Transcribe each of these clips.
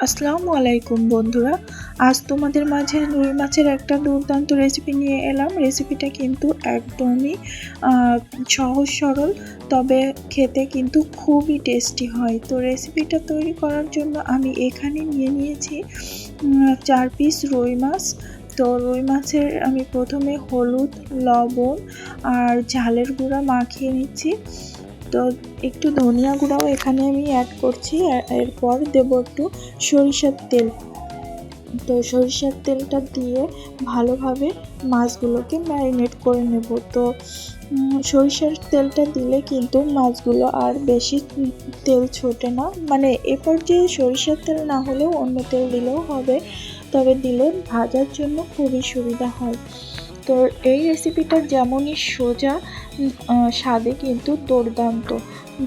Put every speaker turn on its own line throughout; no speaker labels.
আসসালামু আলাইকুম বন্ধুরা, আজ তোমাদের মাঝে রুই মাছের একটা দুর্দান্ত রেসিপি নিয়ে এলাম। রেসিপিটা কিন্তু একদমই সহজ সরল, তবে খেতে কিন্তু খুবই টেস্টি হয়। তো রেসিপিটা তৈরি করার জন্য আমি এখানে নিয়ে নিয়েছি 4 পিস রুই মাছ। তো রুই মাছের আমি প্রথমে হলুদ, লবণ আর ঝালের গুঁড়া মাখিয়ে নিচ্ছি। তো একটু ধনিয়া গুঁড়াও এখানে আমি অ্যাড করছি। এরপর দেব একটু সরিষার তেল। তো সরিষার তেলটা দিয়ে ভালোভাবে মাছগুলোকে ম্যারিনেট করে নেব। তো সরিষার তেলটা দিলে কিন্তু মাছগুলো আর বেশি তেল ছোটে না, মানে এ পর্যায়ে সরিষার তেল না হলেও অন্য তেল দিলেও হবে, তবে দিলে ভাজার জন্য খুবই সুবিধা হয়। তো এই রেসিপিটা যেমনই সোজা, স্বাদে কিন্তু দুর্দান্ত।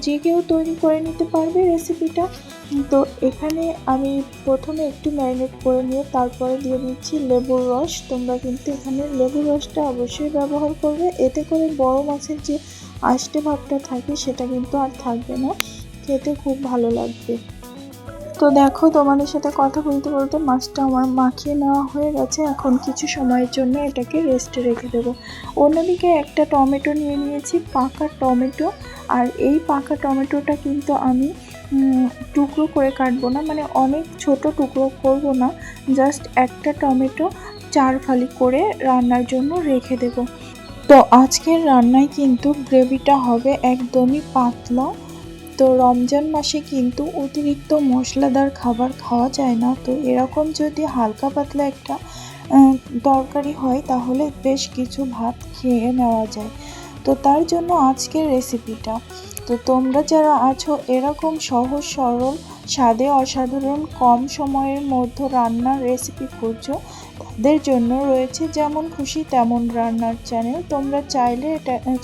যে কেউ তৈরি করে নিতে পারবে রেসিপিটা। তো এখানে আমি প্রথমে একটু ম্যারিনেট করে নিয়ে তারপরে দিয়ে দিচ্ছি লেবুর রস। তোমরা কিন্তু এখানে লেবুর রসটা অবশ্যই ব্যবহার করবে, এতে করে বড় মাছের যে আষ্টে ভাবটা থাকে সেটা কিন্তু আর থাকবে না, খেতে খুব ভালো লাগবে। তো দেখো, তোমাদের সাথে কথা বলতে বলতে মাছটা আমার মাখিয়ে নেওয়া হয়ে গেছে। এখন কিছু সময়ের জন্য এটাকে রেস্টে রেখে দেবো। অন্যদিকে একটা টমেটো নিয়ে নিয়েছি, পাকা টমেটো। আর এই পাকা টমেটোটা কিন্তু আমি টুকরো করে কাটবো না, মানে অনেক ছোট টুকরো করব না, জাস্ট একটা টমেটো 4 ফালি করে রান্নার জন্য রেখে দেব। তো আজকের রান্নায় কিন্তু গ্রেভিটা হবে একদমই পাতলা। তো রমজান মাসে কিন্তু অতিরিক্ত মশলাদার খাবার খাওয়া যায় না। তো এরকম যদি হালকা পাতলা একটা তরকারি হয় তাহলে বেশ কিছু ভাত খেয়ে নেওয়া যায়। তো তার জন্য আজকের রেসিপিটা। তো তোমরা যারা আছো এরকম সহজ সরল স্বাদে অসাধারণ কম সময়ের মধ্যে রান্নার রেসিপি খুঁজছো, তাদের জন্য রয়েছে যেমন খুশি তেমন রান্নার চ্যানেল। তোমরা চাইলে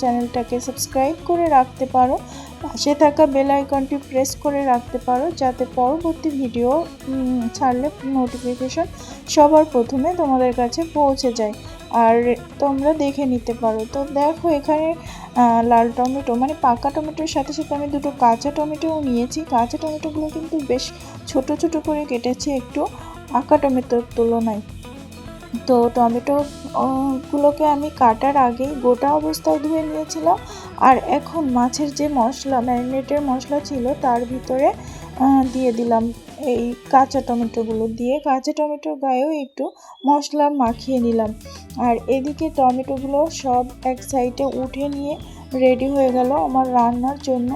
চ্যানেলটাকে সাবস্ক্রাইব করে রাখতে পারো, পাশে থাকা বেল আইকনটি প্রেস করে রাখতে পারো, যাতে পরবর্তী ভিডিও ছাড়লে নোটিফিকেশন সবার প্রথমে তোমাদের কাছে পৌঁছে যায় আর তোমরা দেখে নিতে পারো। তো দেখো, এখানে লাল টমেটো মানে পাকা টমেটোর সাথে সাথে আমি দুটো কাঁচা টমেটোও নিয়েছি। কাঁচা টমেটোগুলো কিন্তু বেশ ছোট ছোট করে কেটেছি একটু পাকা টমেটোর তুলনায়। তো টমেটো গুলোকে আমি কাটার আগেই গোটা অবস্থায় ধুয়ে নিয়েছিলাম। আর এখন মাছের যে মশলা, ম্যারিনেটের মশলা ছিল, তার ভিতরে দিয়ে দিলাম এই কাঁচা টমেটোগুলো। দিয়ে কাঁচা টমেটোর গায়েও একটু মশলা মাখিয়ে নিলাম। আর এদিকে টমেটোগুলো সব এক সাইডে উঠে নিয়ে রেডি হয়ে গেল আমার রান্নার জন্য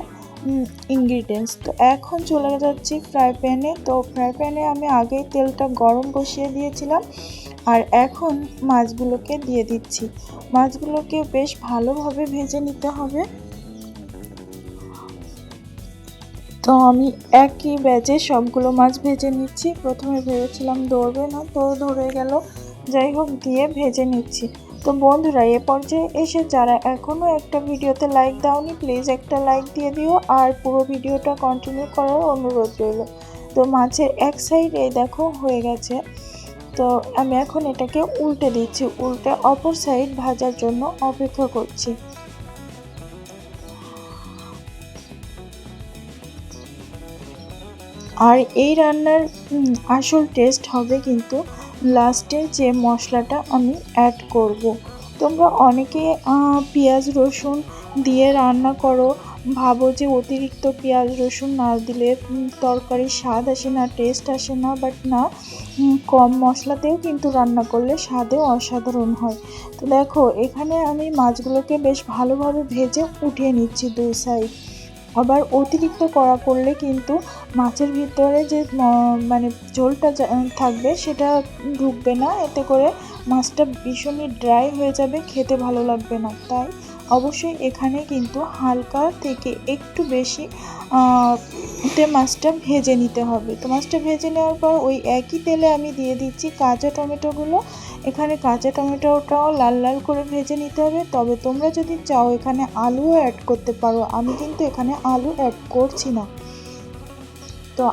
ইনগ্রিডিয়েন্টস। তো এখন চলে যাচ্ছি ফ্রাই প্যানে। তো ফ্রাই প্যানে আমি আগেই তেলটা গরম বসিয়ে দিয়েছিলাম। আর এখন মাছগুলোকে দিয়ে দিচ্ছি। মাছগুলোকে বেশ ভালোভাবে ভেজে নিতে হবে। তো আমি একই ব্যাচে সবগুলো মাছ ভেজে নিচ্ছি। প্রথমে ভেবেছিলাম ধরবে না, তো ধরে গেল। যাই হোক, দিয়ে ভেজে নিচ্ছি। তো বন্ধুরা, এ পর্যায়ে এসে যারা এখনও একটা ভিডিওতে লাইক দাওনি, প্লিজ একটা লাইক দিয়ে দিও আর পুরো ভিডিওটা কন্টিনিউ করার অনুরোধ রইল। তো মাছের এক সাইড এই দেখো হয়ে গেছে। তো আমি এখন এটাকে উল্টে দিচ্ছি, উল্টে অপর সাইড ভাজার জন্য অপেক্ষা করছি। আর এই রান্নার আসল টেস্ট হবে কিন্তু লাস্টে যে মশলাটা আমি অ্যাড করব। তোমরা অনেকে পেঁয়াজ রসুন দিয়ে রান্না করো, ভাবো যে অতিরিক্ত পেঁয়াজ রসুন না দিলে তরকারির স্বাদ আসে না, টেস্ট আসে না। বাট না, কম মশলাতেও কিন্তু রান্না করলে স্বাদেও অসাধারণ হয়। তো দেখো, এখানে আমি মাছগুলোকে বেশ ভালোভাবে ভেজে উঠিয়ে নিচ্ছি দুই সাইড। আবার অতিরিক্ত কড়া করলে কিন্তু মাছের ভিতরে যে মানে ঝোলটা থাকবে সেটা ঢুকবে না, এতে করে মাছটা ভীষণই ড্রাই হয়ে যাবে, খেতে ভালো লাগবে না। তাই অবশ্যই এখানে কিন্তু হালকা থেকে একটু বেশি মাছটা ভেজে নিতে হবে। তো মাছটা ভেজে নেওয়ার পর ওই একই তেলে আমি দিয়ে দিচ্ছি কাঁচা টমেটোগুলো। এখানে কাঁচা টমেটোটাও লাল লাল করে ভেজে নিতে হবে। তবে তোমরা যদি চাও এখানে আলুও অ্যাড করতে পারো, আমি কিন্তু এখানে আলু অ্যাড করছি না। তো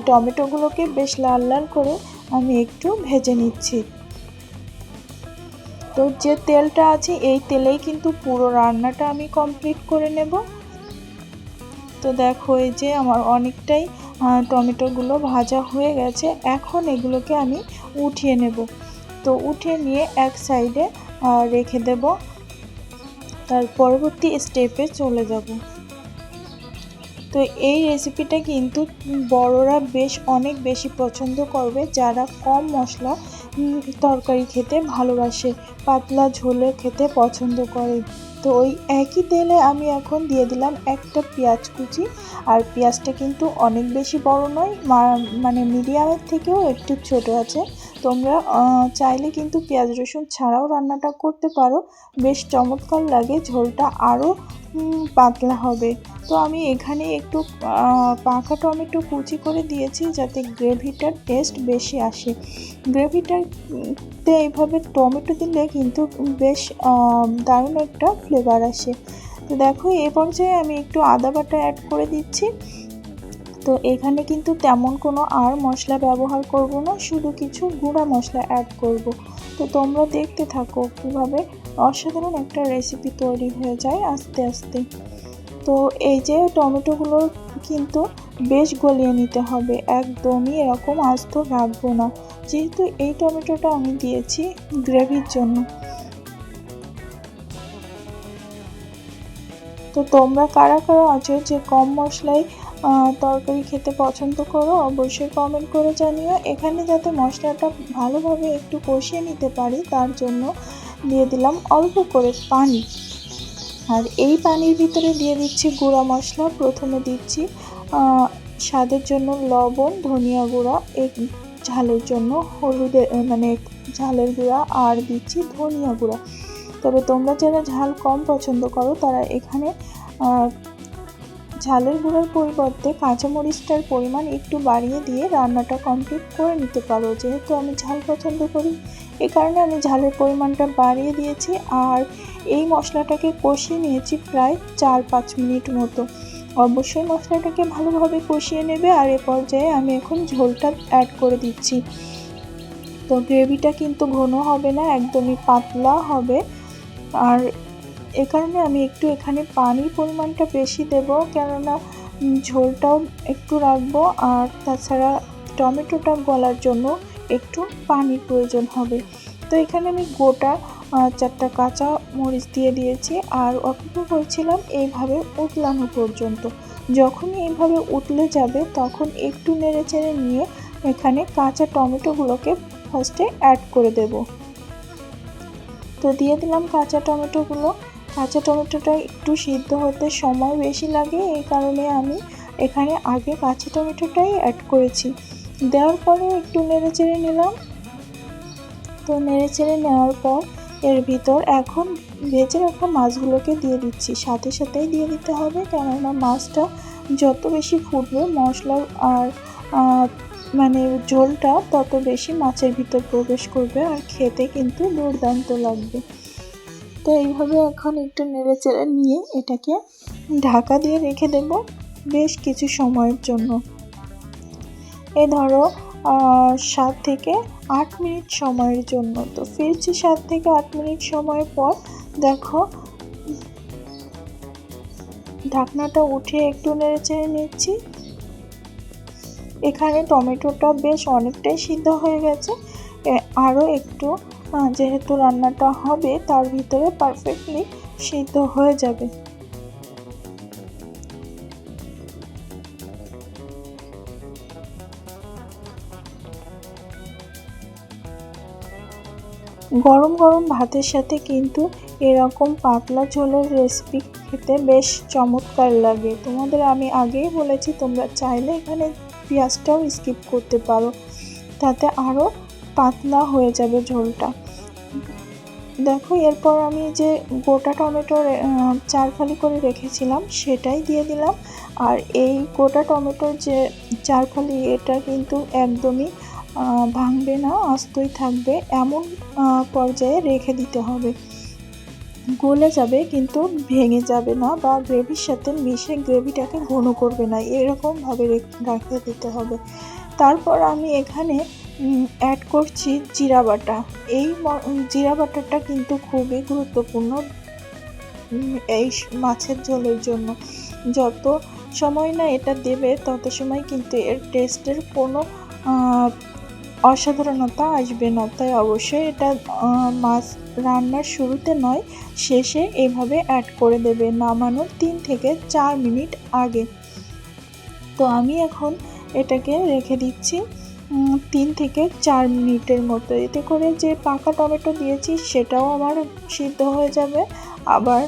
টমেটোগুলোকে বেশ লাল লাল করে আমি একটু ভেজে নিচ্ছি। তো যে তেলটা আছে এই তেলেই কিন্তু পুরো রান্নাটা আমি কমপ্লিট করে নেব। তো দেখো, এই যে আমার অনেকটাই টমেটোগুলো ভাজা হয়ে গেছে। এখন এগুলোকে আমি উঠিয়ে নেব। তো উঠিয়ে নিয়ে এক সাইডে রেখে দেব, তার পরবর্তী স্টেপে চলে যাব। তো এই রেসিপিটা কিন্তু বড়রা অনেক বেশি পছন্দ করবে, যারা কম মশলা তরকারি খেতে ভালোবাসে, পাতলা ঝোলে খেতে পছন্দ করে। তো ওই একই তেলে আমি এখন দিয়ে দিলাম একটা পেঁয়াজ কুচি। আর পেঁয়াজটা কিন্তু অনেক বেশি বড় নয়, মানে মিডিয়ামের থেকেও একটু ছোট আছে। তোমরা চাইলে কিন্তু পেঁয়াজ রসুন ছাড়াও রান্নাটা করতে পারো, বেশ চমৎকার লাগে, ঝোলটা আরও পাতলা হবে। তো আমি এখানে একটু পাকা টমেটো কুচি করে দিয়েছি, যাতে গ্রেভিটার টেস্ট বেশি আসে। গ্রেভিটাতে এইভাবে টমেটো দিলে কিন্তু বেশ দারুণ একটা ফ্লেভার আসে। তো দেখো এই পর্যায়ে আমি একটু আদা বাটা অ্যাড করে দিচ্ছি। তো এখানে কিন্তু তেমন কোনো আর মশলা ব্যবহার করব না, শুধু কিছু গুঁড়া মশলা অ্যাড করব। তো তোমরা দেখতে থাকো কীভাবে অসাধারণ একটা রেসিপি তৈরি হয়ে যায় আস্তে আস্তে। তো এই যে টমেটোগুলো কিন্তু বেশ গলিয়ে নিতে হবে, একদমই এরকম আস্ত রাখবো না, যেহেতু এই টমেটোটা আমি দিয়েছি গ্রেভির জন্য। তো তোমরা কারা কারা আছো যে কম মশলায় তরকারি খেতে পছন্দ করো, অবশ্যই কমেন্ট করে জানিও। এখানে যাতে মশলাটা ভালোভাবে একটু কষিয়ে নিতে পারি, তার জন্য দিয়ে দিলাম অল্প করে পানি। আর এই পানির ভিতরে দিয়ে দিচ্ছি গুঁড়া মশলা। প্রথমে দিচ্ছি স্বাদের জন্য লবণ, ধনিয়া গুঁড়া, ঝালের জন্য হলুদের মানে ঝালের গুঁড়া, আর দিচ্ছি ধনিয়া গুঁড়া। তবে তোমরা যারা ঝাল কম পছন্দ করো, তারা এখানে ঝালের গুঁড়ার পরিবর্তে কাঁচামরিচটার পরিমাণ একটু বাড়িয়ে দিয়ে রান্নাটা কমপ্লিট করে নিতে পারো। যেহেতু আমি ঝাল পছন্দ করি, এ কারণে আমি ঝালের পরিমাণটা বাড়িয়ে দিয়েছি। আর এই মশলাটাকে কষিয়ে নিয়েছি প্রায় 4-5 মিনিট মতো। অবশ্যই মশলাটাকে ভালোভাবে কষিয়ে নেবে। আর এ পর্যায়ে আমি এখন ঝোলটা অ্যাড করে দিচ্ছি। তো গ্রেভিটা কিন্তু ঘন হবে না, একদমই পাতলা হবে। আর এ কারণে আমি একটু এখানে পানির পরিমাণটা বেশি দেব, কেননা ঝোলটাও একটু রাখবো। আর তাছাড়া টমেটোটা গলার জন্য একটু পানির প্রয়োজন হবে। তো এখানে আমি গোটা 4টা কাঁচা মরিচ দিয়ে দিয়েছি, আর অপেক্ষা করছিলাম এইভাবে উতলানো পর্যন্ত। যখনই এইভাবে উতলে যাবে, তখন একটু নেড়ে চেড়ে নিয়ে এখানে কাঁচা টমেটোগুলোকে ফার্স্টে অ্যাড করে দেব। তো দিয়ে দিলাম কাঁচা টমেটোগুলো। কাঁচা টমেটোটা একটু সিদ্ধ হতে সময় বেশি লাগে, এই কারণে আমি এখানে আগে কাঁচা টমেটোটাই অ্যাড করেছি। দেওয়ার পরে একটু নেড়ে চেড়ে নিলাম। তো নেড়ে চেড়ে নেওয়ার পর এর ভিতর এখন ভেজে রাখা মাছগুলোকে দিয়ে দিচ্ছি। সাথে সাথেই দিয়ে দিতে হবে, কেননা মাছটা যত বেশি ফুটবে, মশলা আর মানে ঝোলটা তত বেশি মাছের ভিতর প্রবেশ করবে, আর খেতে কিন্তু দুর্দান্ত লাগবে। তো এইভাবে এখন একটু নেড়ে চেড়ে নিয়ে এটাকে ঢাকা দিয়ে রেখে দেব বেশ কিছু সময়ের জন্য। এই ধরো 7 থেকে 8 মিনিট সময়ের জন্য। তো ফিরছি 7 থেকে 8 মিনিট সময় পর। দেখো ঢাকনাটা উঠিয়ে একটু নেড়ে চেড়ে নিচ্ছি। এখানে টমেটোটা বেশ অনেকটাই সিদ্ধ হয়ে গেছে। আরও একটু, যেহেতু রান্নাটা হবে, তার ভিতরে পারফেক্টলি সিদ্ধ হয়ে যাবে। গরম গরম ভাতের সাথে কিন্তু এরকম পাতলা ঝোলের রেসিপি খেতে বেশ চমৎকার লাগে। তোমাদের আমি আগেই বলেছি, তোমরা চাইলে এখানে পেঁয়াজটাও স্কিপ করতে পারো, তাতে আরও পাতলা হয়ে যাবে ঝোলটা। দেখো এরপর আমি যে গোটা টমেটো 4 ফালি করে রেখেছিলাম, সেটাই দিয়ে দিলাম। আর এই গোটা টমেটোর যে 4 ফালি, এটা কিন্তু একদমই ভাঙবে না, আস্তই থাকবে, এমন পর্যায়ে রেখে দিতে হবে। গলে যাবে কিন্তু ভেঙে যাবে না, বা গ্রেভির সাথে মিশে গ্রেভিটাকে ঘন করবে না, এরকমভাবে রেখে দিতে হবে। তারপর আমি এখানে অ্যাড করছি জিরা বাটা। এই জিরা বাটাটা কিন্তু খুবই গুরুত্বপূর্ণ এই মাছের ঝোলের জন্য। যত সময় না এটা দেবে তত সময় কিন্তু এর টেস্টের কোনো অসাধারণতা আসবে না। তাই অবশ্যই এটা মাছ রান্নার শুরুতে নয়, শেষে এভাবে অ্যাড করে দেবে নামানোর 3 থেকে 4 মিনিট আগে। তো আমি এখন এটাকে রেখে দিচ্ছি 3 থেকে 4 মিনিটের মতো। এতে করে যে পাকা টমেটো দিয়েছি সেটাও আমার সিদ্ধ হয়ে যাবে, আবার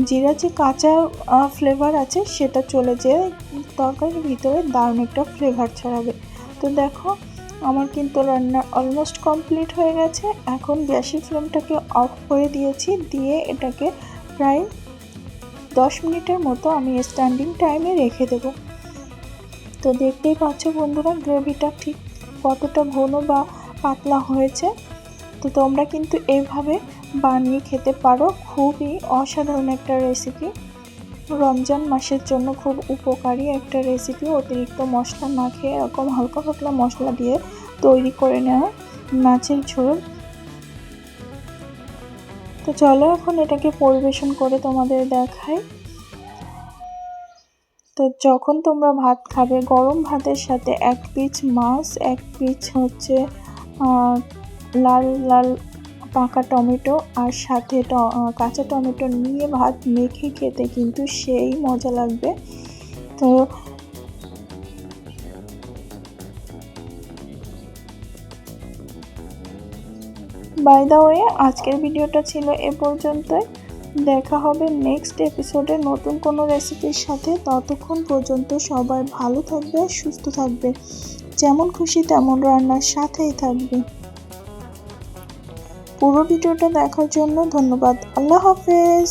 জিরা যে কাঁচা ফ্লেভার আছে সেটা চলে যেয়ে তরকারির ভিতরে দারুণ একটা ফ্লেভার ছড়াবে। তো দেখো আমার কিন্তু রান্না অলমোস্ট কমপ্লিট হয়ে গেছে। এখন গ্যাসের ফ্লেমটাকে অফ করে দিয়েছি, দিয়ে এটাকে প্রায় 10 মিনিটের মতো আমি স্ট্যান্ডিং টাইমে রেখে দেবো। তো দেখতেই পাচ্ছ বন্ধুরা গ্রেভিটা ঠিক কতটা ঘন বা পাতলা হয়েছে। তো তোমরা কিন্তু এইভাবে বানিয়ে খেতে পারো, খুবই অসাধারণ একটা রেসিপি, রমজান মাসের জন্য খুব উপকারী একটা রেসিপি। অতিরিক্ত মশলা না খেয়ে এরকম হালকা পাতলা মশলা দিয়ে তৈরি করে নেওয়া মাছের ঝোল। তো চলো এখন এটাকে পরিবেশন করে তোমাদের দেখাই। তো যখন তোমরা ভাত খাবে, গরম ভাতের সাথে 1 পিস মাছ, 1 পিস হচ্ছে লাল লাল পাকা টমেটো আর সাথে কাঁচা টমেটো নিয়ে ভাত মেখে খেতে কিন্তু সেই মজা লাগবে। তো বাই দ্য ওয়ে আজকের ভিডিওটা ছিল এ পর্যন্তই। দেখা হবে নেক্সট এপিসোডে নতুন কোনো রেসিপির সাথে। ততক্ষণ পর্যন্ত সবাই ভালো থাকবে, সুস্থ থাকবে, যেমন খুশি তেমন রান্নার সাথেই থাকবে। পুরো ভিডিওটা দেখার জন্য ধন্যবাদ। আল্লাহ হাফেজ।